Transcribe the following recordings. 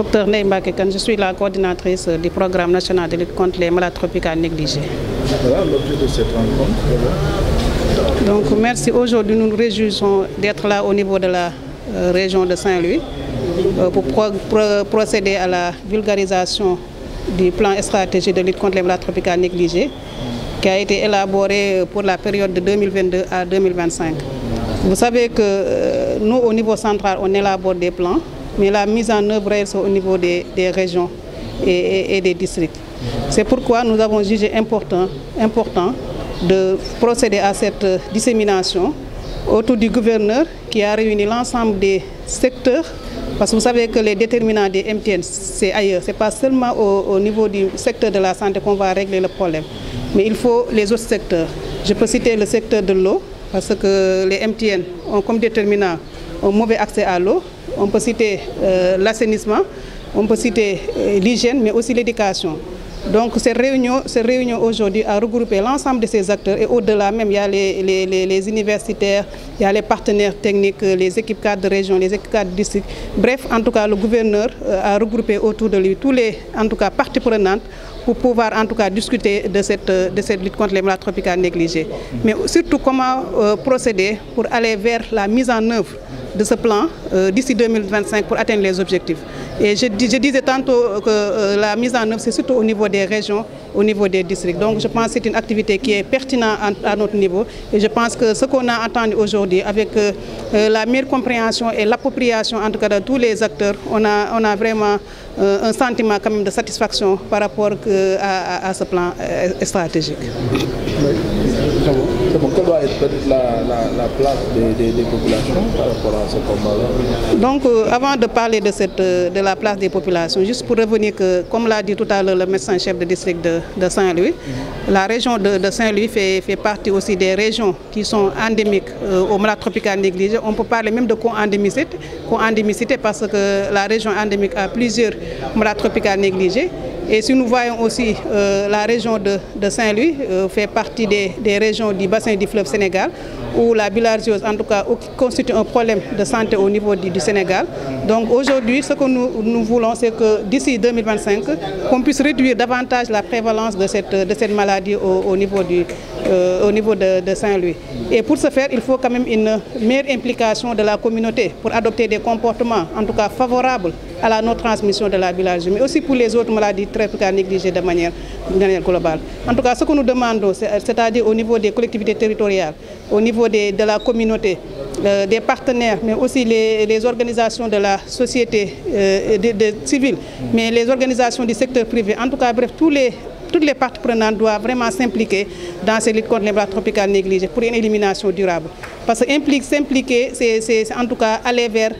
Docteur Ndeye Mbacké Kane, je suis la coordinatrice du programme national de lutte contre les maladies tropicales négligées. Voilà l'objet de cette rencontre. Donc merci. Aujourd'hui, nous nous réjouissons d'être là au niveau de la région de Saint-Louis pour procéder à la vulgarisation du plan stratégique de lutte contre les maladies tropicales négligées qui a été élaboré pour la période de 2022 à 2025. Vous savez que nous, au niveau central, on élabore des plans, mais la mise en œuvre est au niveau des régions et des districts. C'est pourquoi nous avons jugé important de procéder à cette dissémination autour du gouverneur qui a réuni l'ensemble des secteurs, parce que vous savez que les déterminants des MTN, c'est ailleurs. Ce n'est pas seulement au niveau du secteur de la santé qu'on va régler le problème, mais il faut les autres secteurs. Je peux citer le secteur de l'eau, parce que les MTN ont comme déterminant un mauvais accès à l'eau. On peut citer l'assainissement, on peut citer l'hygiène, mais aussi l'éducation. Donc cette réunion aujourd'hui a regroupé l'ensemble de ces acteurs et au-delà même il y a les universitaires, il y a les partenaires techniques, les équipes cadres de région, les équipes cadres de district. Bref, en tout cas le gouverneur a regroupé autour de lui tous les parties prenantes pour pouvoir en tout cas discuter de cette lutte contre les maladies tropicales négligées. Mais surtout comment procéder pour aller vers la mise en œuvre de ce plan d'ici 2025 pour atteindre les objectifs. Et je disais tantôt que la mise en œuvre c'est surtout au niveau des régions, au niveau des districts. Donc je pense que c'est une activité qui est pertinente à notre niveau et je pense que ce qu'on a entendu aujourd'hui avec la meilleure compréhension et l'appropriation en tout cas de tous les acteurs, on a vraiment un sentiment quand même de satisfaction par rapport à ce plan stratégique. Quelle doit être la place des populations par rapport à ce combat-là? Donc avant de parler de la place des populations, juste pour revenir que, comme l'a dit tout à l'heure le médecin-chef de district de Saint-Louis, la région de Saint-Louis fait partie aussi des régions qui sont endémiques aux maladies tropicales négligées. On peut parler même de co-endémicité parce que la région endémique a plusieurs maladies tropicales négligées. Et si nous voyons aussi la région de Saint-Louis fait partie des régions du bassin du fleuve Sénégal, où la bilharziose en tout cas constitue un problème de santé au niveau du Sénégal. Donc aujourd'hui, ce que nous voulons, c'est que d'ici 2025, qu'on puisse réduire davantage la prévalence de cette maladie au niveau de Saint-Louis. Et pour ce faire, il faut quand même une meilleure implication de la communauté pour adopter des comportements en tout cas favorables à la non-transmission de la bilharziose, mais aussi pour les autres maladies tropicales négligées de manière globale. En tout cas, ce que nous demandons, c'est-à-dire au niveau des collectivités territoriales, au niveau de la communauté, des partenaires, mais aussi les organisations de la société civile, mais les organisations du secteur privé, en tout cas, bref, toutes les parties prenantes doivent vraiment s'impliquer dans ces luttes contre les maladies tropicales négligées pour une élimination durable. Parce que s'impliquer, c'est en tout cas aller vers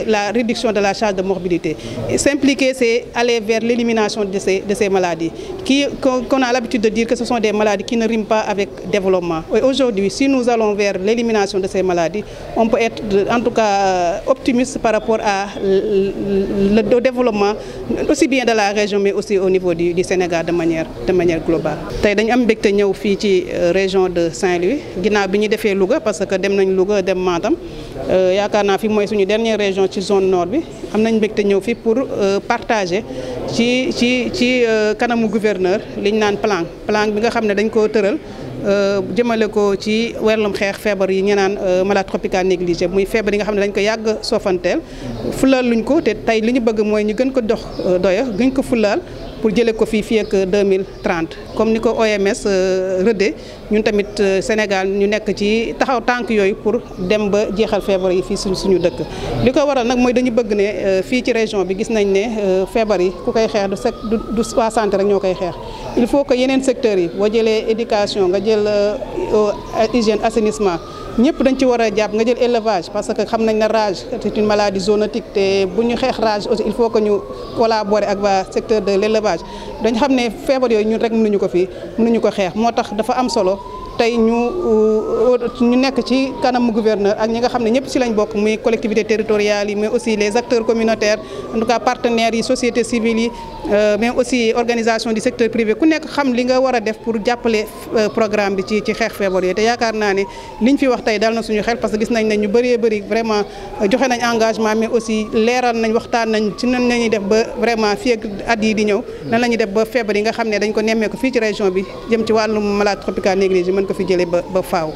la réduction de la charge de morbidité. S'impliquer, c'est aller vers l'élimination de ces maladies, qu'on a l'habitude de dire que ce sont des maladies qui ne riment pas avec développement. Aujourd'hui, si nous allons vers l'élimination de ces maladies, on peut être en tout cas optimiste par rapport au développement, aussi bien de la région, mais aussi au niveau du Sénégal de manière globale. Tey dañu am mbégte ñëw fii ci région de Saint-Louis ginnaaw bi ñu defee Louga parce que dem nañ Louga dem Matam yaakaar naa fi mooy suñu dernière région ci zone nord bi am nañ mbégte ñëw fii pour partager ci kanamu gouverneur li ñu naan plan bi nga xam ne dañ koo tëral jëmale ko ci wàllum xeex feebar yi ñu naan maladies tropicales négligées muy feebar yi nga xam ne dañ ko yàgg soofanteel fulal luñ ko te tey li ñu bëgg mooy ñu gën ko dox doya gën ko fulal pour jëlee ko fii ak 2030 comme ni ko OMS rëddee ñun tamit Sénégal ñu nekk ci taxaw tànk yooyu pour dem ba jeexal feebar yi fii suñu dëkk. li ko waral nag mooy dañu bëgg ne fii ci région bi gis nañ ne feebar yi ku koy xeex du waa santé rek ñoo koy xeex il faut que yeneen secteurs yi boo jëlee éducation nga jël hygiène assainissement ñëpp dañ ci war a jàpp nga jël élevage parce que xam nañ ne rage c'est une maladie zoonotique te bu ñu xeex rage aussi il faut que ñu collaborer ak waa secteur de l'élevage dañ xam ne feebar yooyu ñun rek mënuñu ko xeex moo tax dafa am solo tey ñu nekk ci kanamu gouverneur ak ñi nga xam ne ñëpp ci lañ bokk muy collectivités territoriales yi mais aussi les acteurs communautaires en tout cas partenaires yi société civile yi mais aussi organisation du secteur privé ku nekk xam li nga war a def pour jàppale programme bi ci xeex feebar yooyu te yaakaar naa ne liñ fi wax tey dal na suñu xel parce que gis nañ ne ñu bëree bëri vraiment joxe nañ engagement mais aussi leeral nañ waxtaan nañ ci nan la ñuy def ba vraiment fii ak at yi di ñëw nan la ñuy def ba feebar yi nga xam ne dañ ko nemmeeku fii ci région bi jëm ci wàllum malade tropical négligé mën ko fi jëlee ba faaw.